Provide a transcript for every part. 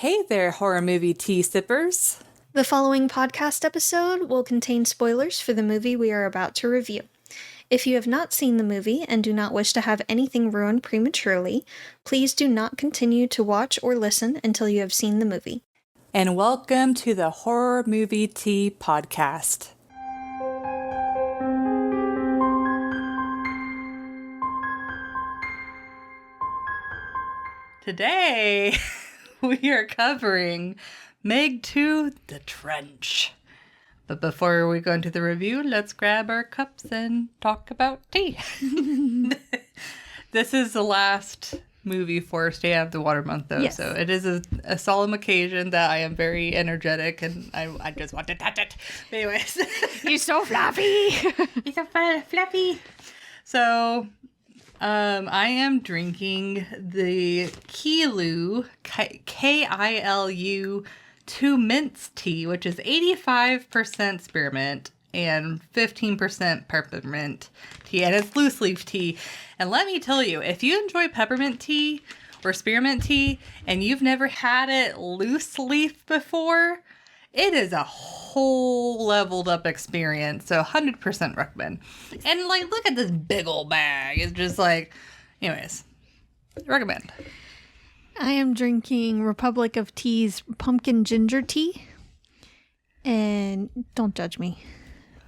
Hey there, horror movie tea sippers. The following podcast episode will contain spoilers for the movie we are about to review. If you have not seen the movie and do not wish to have anything ruined prematurely, please do not continue to watch or listen until you have seen the movie. And welcome to the Horror Movie Tea Podcast. Today, we are covering Meg 2, The Trench. But before we go into the review, let's grab our cups and talk about tea. This is the last movie for Stay Out of the Water Month, though. Yes. So it is a solemn occasion that I am very energetic and I just want to touch it. But anyways. You're so fluffy. You're so fluffy. So I am drinking the Kilu, Kilu 2 mints tea, which is 85% spearmint and 15% peppermint tea, and it's loose leaf tea. And let me tell you, if you enjoy peppermint tea or spearmint tea and you've never had it loose leaf before, it is a whole leveled up experience. So 100% recommend. And like, look at this big old bag. It's just like, anyways, recommend. I am drinking Republic of Tea's pumpkin ginger tea. And don't judge me.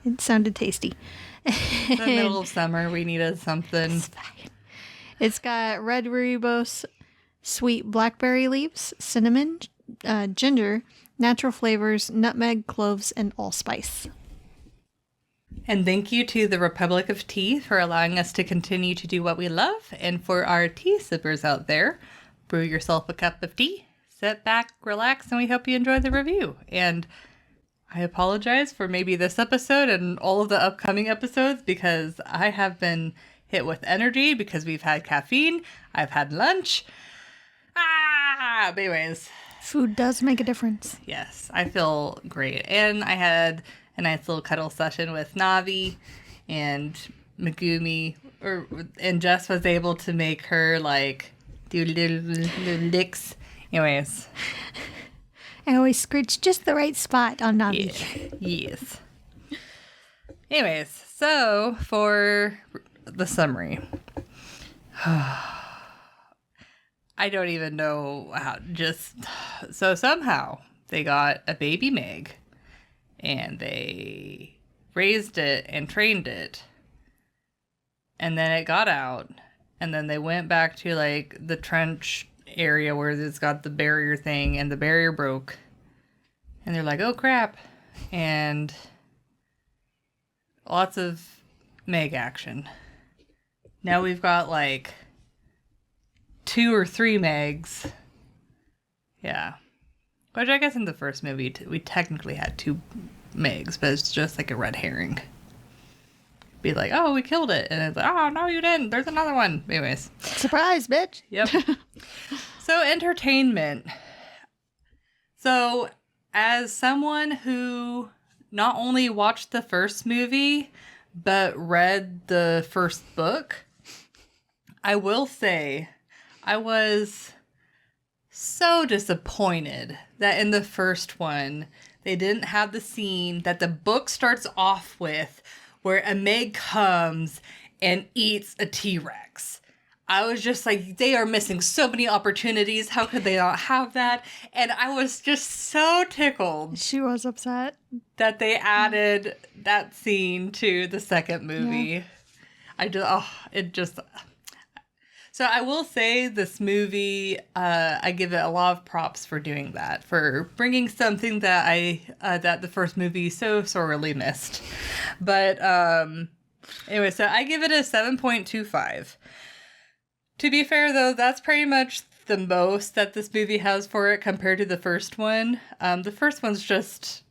It sounded tasty. In the middle of summer, we needed something. It's fine. It's got red rooibos, sweet blackberry leaves, cinnamon, ginger, natural flavors, nutmeg, cloves, and allspice. And thank you to the Republic of Tea for allowing us to continue to do what we love. And for our tea sippers out there, brew yourself a cup of tea, sit back, relax, and we hope you enjoy the review. And I apologize for maybe this episode and all of the upcoming episodes because I have been hit with energy because we've had caffeine, I've had lunch. But anyways. Food does make a difference. Yes, I feel great. And I had a nice little cuddle session with Navi and Megumi, and Jess was able to make her like do little licks. Anyways. I always scritch just the right spot on Navi. Yeah. Yes. Anyways, so for the summary. I don't even know how, so somehow they got a baby Meg and they raised it and trained it. And then it got out and then they went back to like the trench area where it's got the barrier thing and the barrier broke. And they're like, oh crap. And lots of Meg action. Now we've got like 2 or 3 Megs. Yeah. Which I guess in the first movie, we technically had 2 Megs, but it's just like a red herring. Be like, oh, we killed it. And it's like, oh, no, you didn't. There's another one. Anyways. Surprise, bitch. Yep. So, entertainment. So, as someone who not only watched the first movie, but read the first book, I will say I was so disappointed that in the first one, they didn't have the scene that the book starts off with where a Meg comes and eats a T-Rex. I was just like, they are missing so many opportunities. How could they not have that? And I was just so tickled. She was upset that they added that scene to the second movie. Yeah. So I will say this movie, I give it a lot of props for doing that, for bringing something that that the first movie so sorely missed. But anyway, so I give it a 7.25. To be fair, though, that's pretty much the most that this movie has for it compared to the first one. The first one's just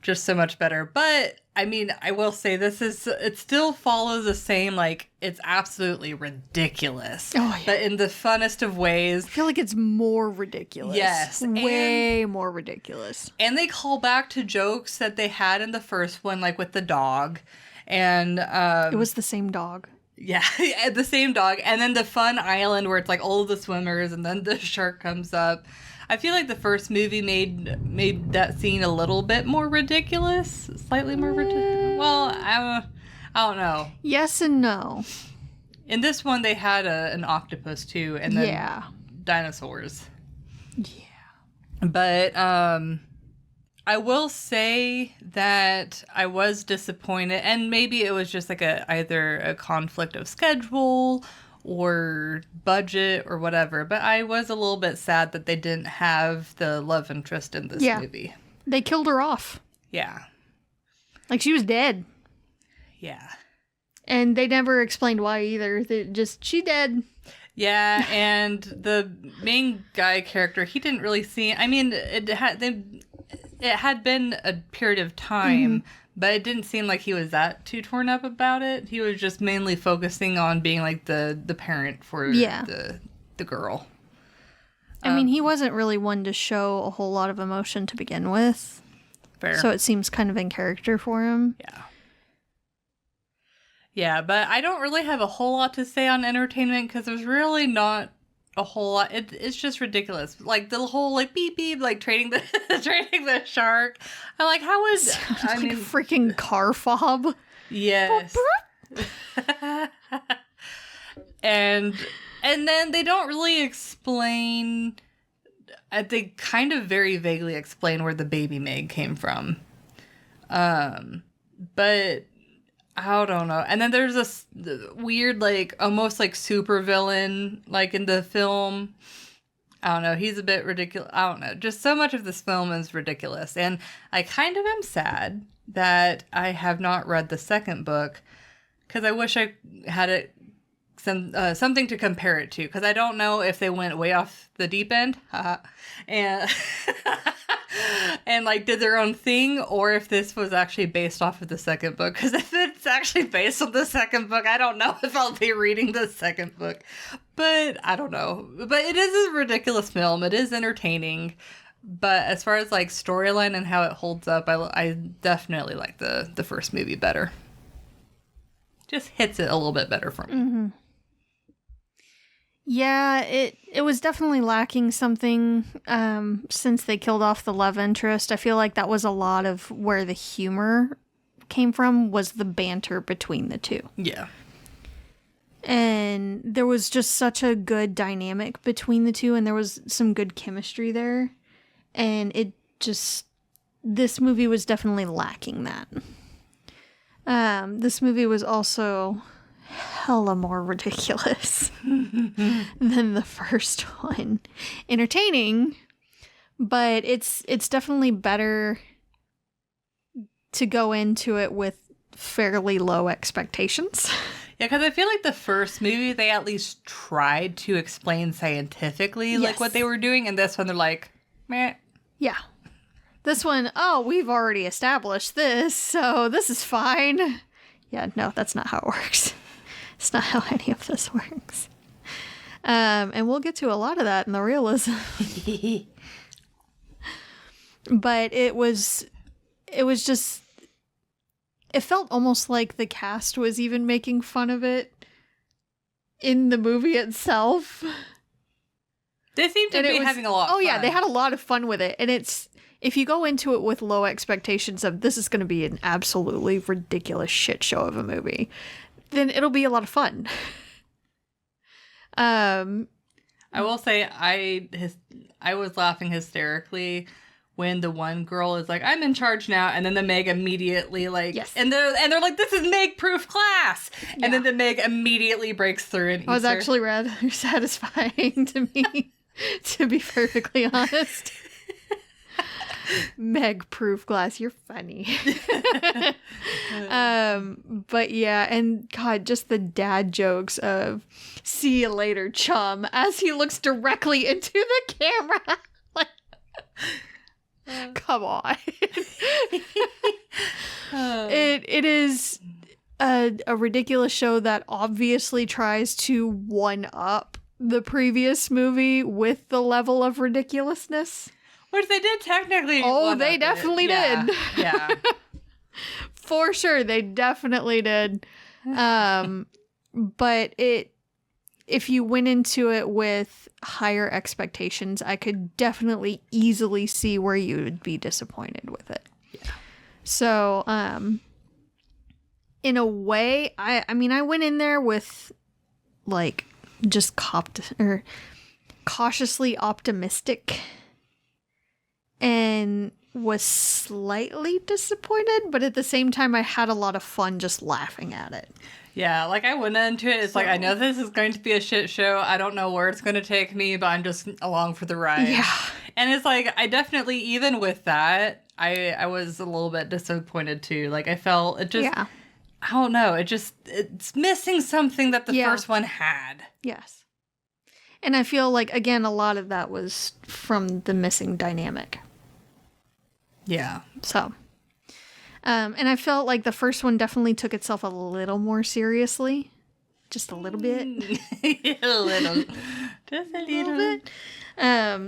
so much better. But I mean, I will say it still follows the same, like, it's absolutely ridiculous. Oh, yeah. But in the funnest of ways. I feel like it's more ridiculous. Yes. Way more ridiculous. And they call back to jokes that they had in the first one, like with the dog. And it was the same dog. Yeah, the same dog. And then the fun island where it's like all of the swimmers and then the shark comes up. I feel like the first movie made that scene a little bit more ridiculous, slightly more ridiculous. Well, I don't know. Yes and no. In this one, they had an octopus too, and then Yeah. dinosaurs. Yeah. But I will say that I was disappointed, and maybe it was just like either a conflict of schedule or budget or whatever. But I was a little bit sad that they didn't have the love interest in this movie. They killed her off. Yeah. Like, she was dead. Yeah. And they never explained why either. She dead. Yeah, and the main guy character, he didn't really seem... I mean, it had been a period of time, but it didn't seem like he was that too torn up about it. He was just mainly focusing on being like the parent for the girl. I mean, he wasn't really one to show a whole lot of emotion to begin with. Fair. So it seems kind of in character for him. Yeah. Yeah, but I don't really have a whole lot to say on entertainment because there's really not a whole lot. It's just ridiculous. Like the whole like beep beep, like trading the trading the shark. I'm like, how is Sounds like a freaking car fob. Yes. and then they don't really explain. They kind of very vaguely explain where the baby Meg came from. But I don't know. And then there's this weird, like, almost like super villain, like in the film. I don't know. He's a bit ridiculous. I don't know. Just so much of this film is ridiculous. And I kind of am sad that I have not read the second book because I wish I had it something to compare it to, because I don't know if they went way off the deep end and and like did their own thing, or if this was actually based off of the second book. Because if it's actually based on the second book, I don't know if I'll be reading the second book. But I don't know. But it is a ridiculous film. It is entertaining. But as far as like storyline and how it holds up, I definitely like the first movie better. Just hits it a little bit better for me. Mm-hmm. Yeah, it was definitely lacking something since they killed off the love interest. I feel like that was a lot of where the humor came from, was the banter between the two. Yeah. And there was just such a good dynamic between the two, and there was some good chemistry there. And this movie was definitely lacking that. This movie was also hella more ridiculous than the first one. Entertaining, but it's definitely better to go into it with fairly low expectations. Yeah, because I feel like the first movie, they at least tried to explain scientifically like what they were doing, and this one they're like, meh. Yeah. This one, we've already established this, so this is fine. Yeah, no, that's not how it works. It's not how any of this works. And we'll get to a lot of that in the realism. But it just, it felt almost like the cast was even making fun of it in the movie itself. They seem to be having a lot of fun. Oh yeah, they had a lot of fun with it. And if you go into it with low expectations of this is going to be an absolutely ridiculous shit show of a movie, then it'll be a lot of fun. I will say I was laughing hysterically when the one girl is like, I'm in charge now, and then the Meg immediately like, yes. and they're like, this is Meg-proof class, and then the Meg immediately breaks through and eats I was actually rather satisfying to me, to be perfectly honest. Meg-proof glass, you're funny. But yeah, and God, just the dad jokes of "see you later, chum," as he looks directly into the camera. Like, come on. It is a ridiculous show that obviously tries to one up the previous movie with the level of ridiculousness. Which they did technically. Oh, they definitely did. Yeah. For sure, they definitely did. But it if you went into it with higher expectations, I could definitely easily see where you would be disappointed with it. Yeah. So, in a way, I mean, I went in there with like just cautiously optimistic and was slightly disappointed, but at the same time, I had a lot of fun just laughing at it. Yeah, like I went into it, it's like, I know this is going to be a shit show. I don't know where it's going to take me, but I'm just along for the ride. Yeah. And it's like, I definitely, even with that, I was a little bit disappointed too. Like, I felt it just, Yeah. I don't know, it's missing something that the first one had. Yes. And I feel like, again, a lot of that was from the missing dynamic. Yeah. So, and I felt like the first one definitely took itself a little more seriously. Just a little bit. a little. Just a little bit.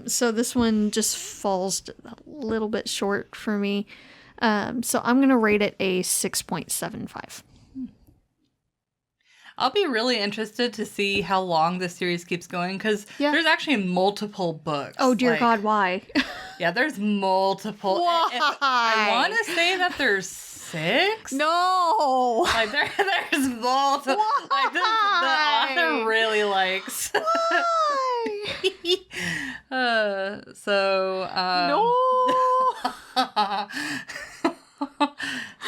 So this one just falls a little bit short for me. So I'm going to rate it a 6.75. I'll be really interested to see how long this series keeps going, because there's actually multiple books. Oh, dear God, why? Yeah, there's multiple. Why? I want to say that there's 6. No! Like, there's multiple. Why? Like, the author really likes. Why? No. So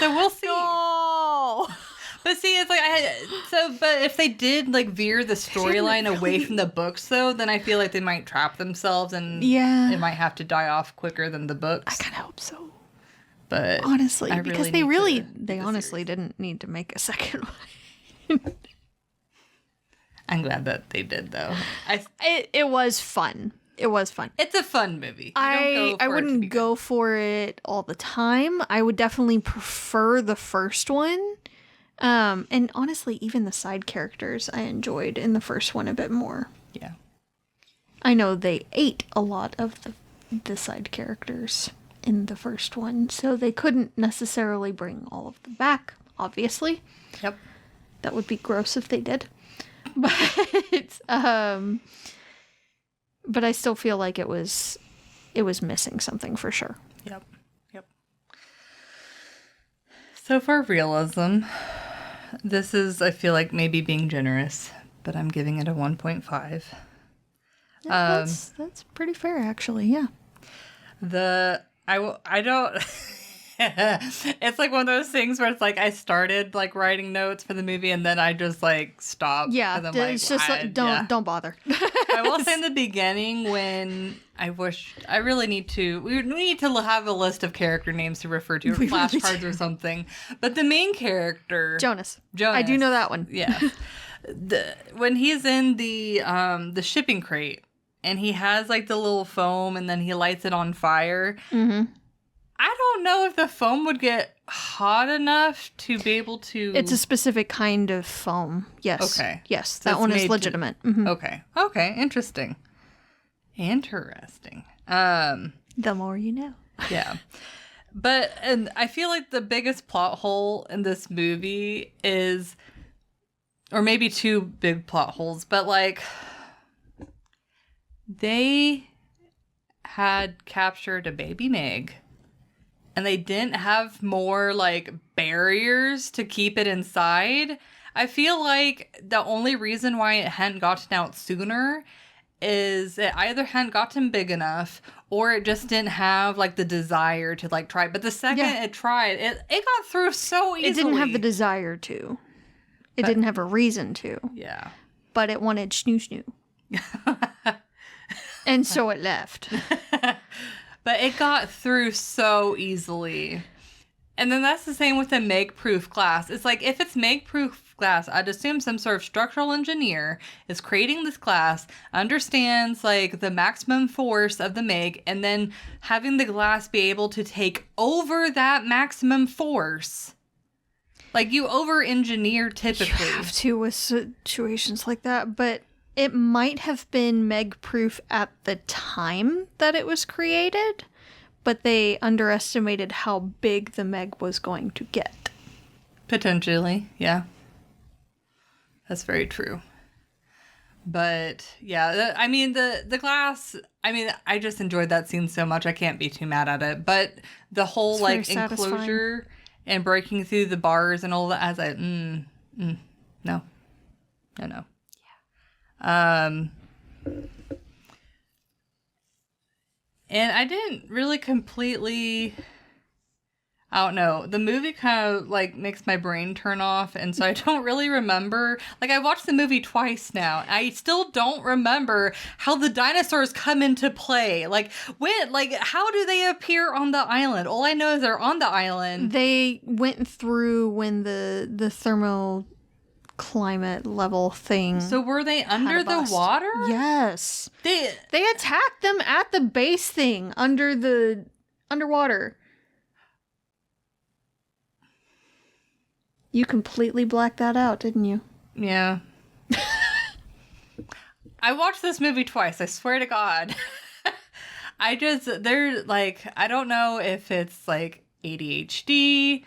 we'll see. No! But see, it's like but if they did like veer the storyline away from the books, though, then I feel like they might trap themselves, and it might have to die off quicker than the books. I kind of hope so. But honestly, because they honestly didn't need to make a second one. I'm glad that they did, though. It was fun. It was fun. It's a fun movie. I wouldn't go for it all the time. I would definitely prefer the first one. And honestly, even the side characters I enjoyed in the first one a bit more. Yeah. I know they ate a lot of the side characters in the first one, so they couldn't necessarily bring all of them back, obviously. Yep. That would be gross if they did. But but I still feel like it was missing something for sure. Yep. So for realism, this is, I feel like, maybe being generous, but I'm giving it a 1.5. Yeah, that's pretty fair, actually. Yeah. I don't. It's like one of those things where it's like I started like writing notes for the movie and then I just like stopped. Yeah, it's just like don't bother. I will say in the beginning when we need to have a list of character names to refer to, or flashcards or something. But the main character, Jonas. I do know that one. Yeah. When he's in the shipping crate and he has like the little foam and then he lights it on fire. Mm-hmm. I don't know if the foam would get hot enough to be able to... It's a specific kind of foam. Yes. Okay. Yes, that one is legitimate. Mm-hmm. Okay. Interesting. The more you know. Yeah. And I feel like the biggest plot hole in this movie is... Or maybe 2 big plot holes, but like... They had captured a baby Meg. And they didn't have more, like, barriers to keep it inside. I feel like the only reason why it hadn't gotten out sooner is it either hadn't gotten big enough or it just didn't have, like, the desire to, like, try. But the second it tried, it got through so easily. It didn't have the desire to. It didn't have a reason to. Yeah. But it wanted snoo. And so it left. But it got through so easily. And then that's the same with the Meg-proof glass. It's like, if it's Meg-proof glass, I'd assume some sort of structural engineer is creating this glass, understands, like, the maximum force of the Meg, and then having the glass be able to take over that maximum force. Like, you over-engineer typically. You have to with situations like that, but... It might have been Meg-proof at the time that it was created, but they underestimated how big the Meg was going to get. Potentially, yeah. That's very true. But yeah, I mean the glass. I mean, I just enjoyed that scene so much. I can't be too mad at it. But the whole It's very like satisfying. enclosure and breaking through the bars and all that. I was like, no, no. Yeah. And I didn't really completely. I don't know. The movie kind of like makes my brain turn off, and so I don't really remember. Like I watched the movie twice now. I still don't remember how the dinosaurs come into play. Like how do they appear on the island? All I know is they're on the island. They went through when the thermal climate level thing. So were they under the bust. water? Yes. They attacked them at the base thing underwater. You completely blacked that out, didn't you? Yeah. I watched this movie twice, I swear to God. I don't know if it's like ADHD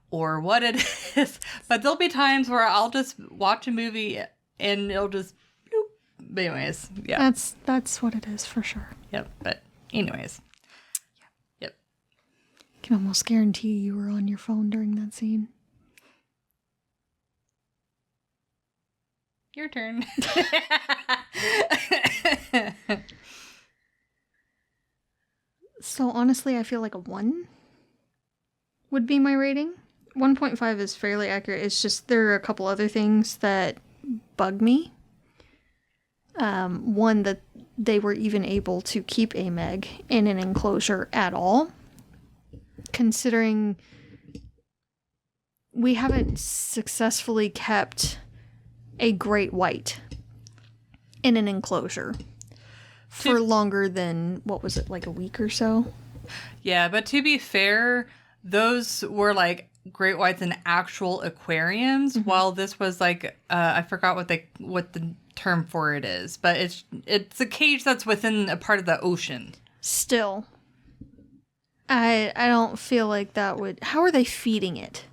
or what it is, but there'll be times where I'll just watch a movie and it'll just bloop. But anyways, yeah. That's what it is for sure. Yep, but anyways. Yep. I can almost guarantee you were on your phone during that scene. Your turn. So honestly, I feel like a 1 would be my rating. 1.5 is fairly accurate. It's just there are a couple other things that bug me. One, that they were even able to keep a Meg in an enclosure at all, considering we haven't successfully kept a great white in an enclosure for longer than, what was it, like a week or so? Yeah, but to be fair, those were like great whites in actual aquariums, while this was like I forgot what the term for it is, but it's a cage that's within a part of the ocean. Still, I don't feel like that would. How are they feeding it?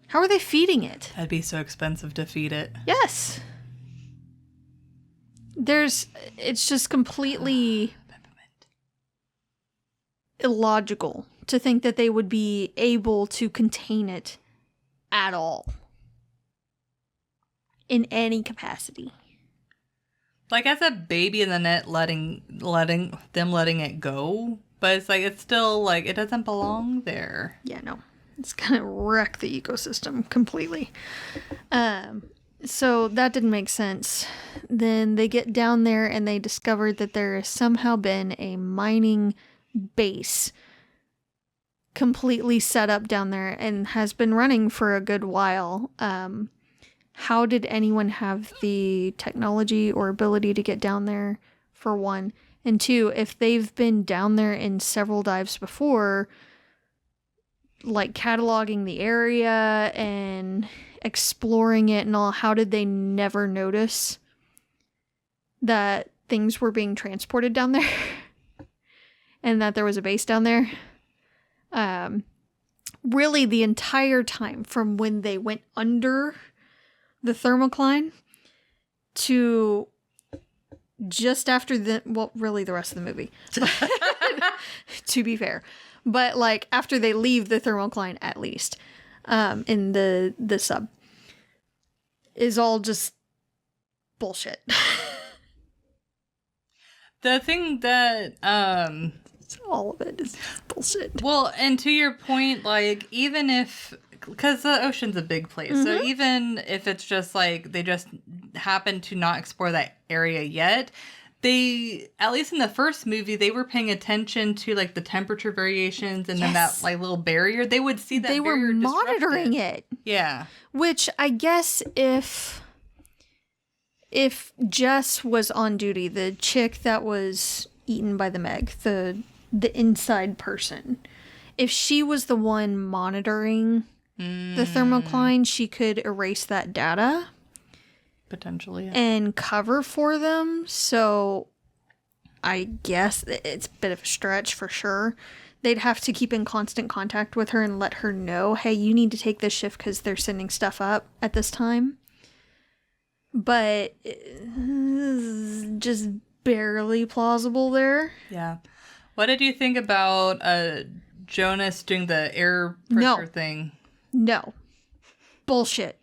How are they feeding it? That'd be so expensive to feed it. Yes. It's just completely illogical to think that they would be able to contain it at all. In any capacity. Like as a baby in the net, letting it go, but it's like it's still like it doesn't belong there. Yeah, no. It's gonna wreck the ecosystem completely. So that didn't make sense. Then they get down there and they discovered that there has somehow been a mining base completely set up down there and has been running for a good while. How did anyone have the technology or ability to get down there, for one? And two, if they've been down there in several dives before, like cataloging the area and exploring it and all, how did they never notice that things were being transported down there and that there was a base down there? Really, the entire time from when they went under the thermocline to just after really the rest of the movie, to be fair, but like after they leave the thermocline, at least, in the sub, is all just bullshit. The thing that all of it is bullshit. well, and to your point, like even if, because the ocean's a big place, so even if it's just like they just happen to not explore that area yet, they, at least in the first movie, they were paying attention to like the temperature variations and then that like little barrier. They would see that they were barrier monitoring disrupted. it. Yeah. Which I guess if Jess was on duty, the chick that was eaten by the Meg, the inside person, if she was the one monitoring the thermocline, she could erase that data. Potentially. Yeah. And cover for them. So I guess it's a bit of a stretch for sure. They'd have to keep in constant contact with her and let her know, hey, you need to take this shift because they're sending stuff up at this time. but just barely plausible there. Yeah. What did you think about Jonas doing the air No. pressure thing? No. Bullshit.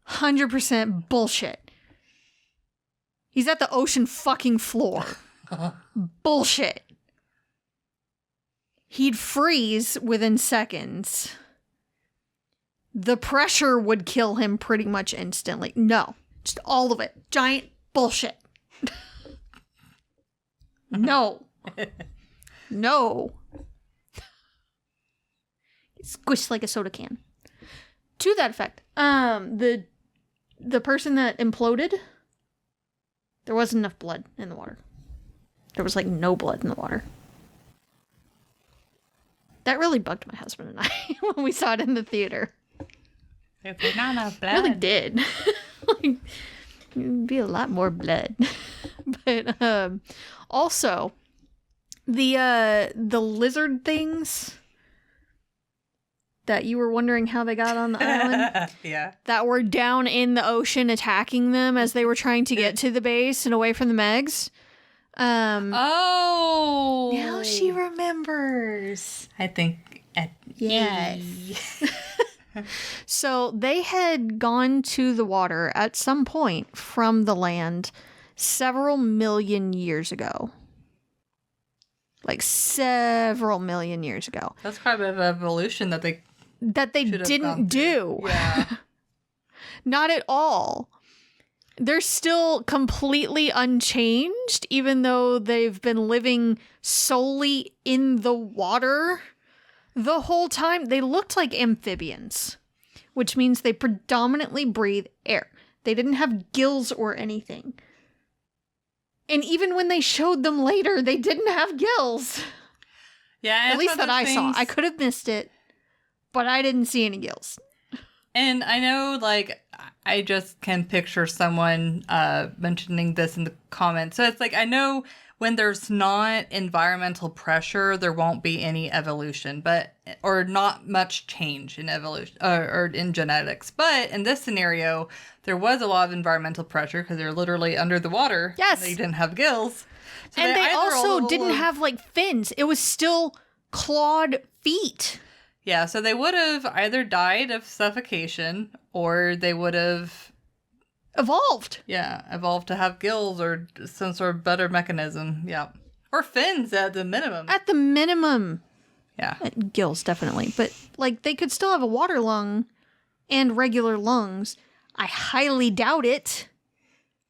100% bullshit. He's at the ocean fucking floor. Bullshit. He'd freeze within seconds. The pressure would kill him pretty much instantly. No. Just all of it. Giant bullshit. No. No. Squished like a soda can. To that effect, the person that imploded, there wasn't enough blood in the water. There was like no blood in the water. That really bugged my husband and I when we saw it in the theater. There's not enough blood. It really did. Like, it'd be a lot more blood. But also the lizard things that you were wondering how they got on the island. Yeah. That were down in the ocean attacking them as they were trying to get to the base and away from the Megs. Oh. Now she remembers. I think. Yes. So they had gone to the water at some point from the land several million years ago. Like several million years ago. That's quite a bit of evolution that they should have didn't gone do. through. Yeah. Not at all. They're still completely unchanged, even though they've been living solely in the water the whole time. They looked like amphibians, which means they predominantly breathe air. They didn't have gills or anything. And even when they showed them later, they didn't have gills. Yeah. At least that I saw. I could have missed it, but I didn't see any gills. And I know, like, I just can picture someone mentioning this in the comments. So it's like, I know when there's not environmental pressure, there won't be any evolution, or not much change in evolution or in genetics. But in this scenario, there was a lot of environmental pressure because they're literally under the water. Yes. They didn't have gills. So And they either also didn't have, like, fins. It was still clawed feet. Yeah, so they would have either died of suffocation or they would have Evolved. evolved to have gills or some sort of better mechanism. Yeah. Or fins at the minimum. At the minimum. Yeah. Gills, definitely. But, like, they could still have a water lung and regular lungs. I highly doubt it.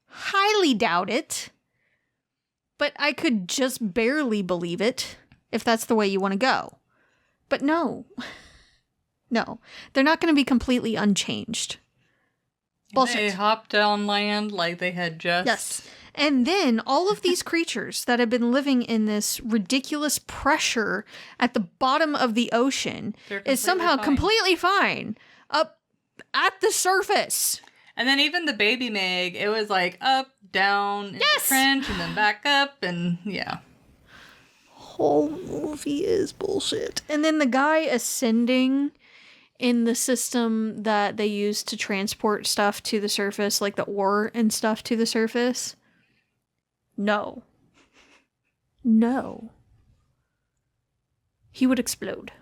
Highly doubt it. But I could just barely believe it, if that's the way you want to go. But no. No. They're not going to be completely unchanged. Bullshit. They hopped on land like they had just... Yes. And then all of these creatures that have been living in this ridiculous pressure at the bottom of the ocean is somehow completely fine up at the surface. And then even the baby Meg, it was like up, down, in the trench, and then back up, and yeah. Whole movie is bullshit. And then the guy ascending in the system that they use to transport stuff to the surface, like the ore and stuff to the surface. No. No. He would explode.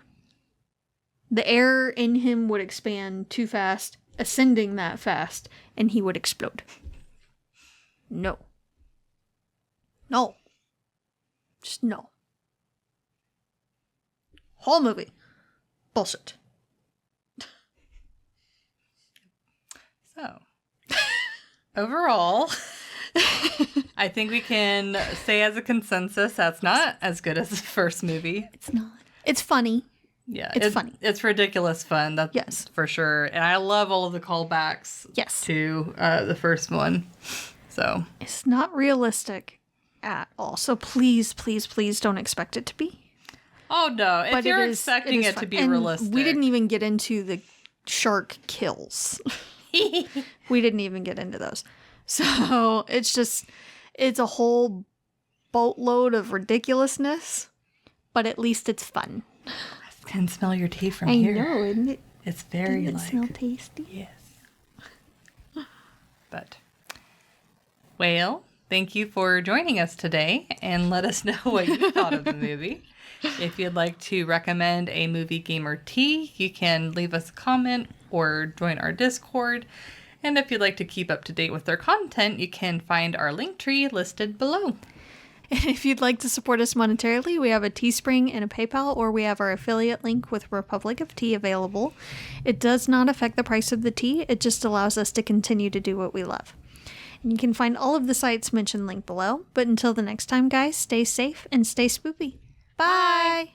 The air in him would expand too fast, ascending that fast, and he would explode. No. No. Just no. Whole movie. Bullshit. So, overall, I think we can say as a consensus that's not as good as the first movie. It's not. It's funny. Yeah. It's funny. It's ridiculous fun, that's for sure. And I love all of the callbacks to the first one. So. It's not realistic at all. So please, please, please don't expect it to be. Oh, no. If you're expecting it to be realistic. We didn't even get into the shark kills. We didn't even get into those. So it's a whole boatload of ridiculousness, but at least it's fun. I can smell your tea from here. I know, isn't it? It's very Doesn't it smell tasty? Yes. But Well, thank you for joining us today, and let us know what you thought of the movie. If you'd like to recommend a movie, game, or tea, you can leave us a comment or join our Discord. And if you'd like to keep up to date with their content, you can find our link tree listed below. And if you'd like to support us monetarily, we have a Teespring and a PayPal, or we have our affiliate link with Republic of Tea available. It does not affect the price of the tea, it just allows us to continue to do what we love. And you can find all of the sites mentioned linked below. But until the next time, guys, stay safe and stay spoopy. Bye!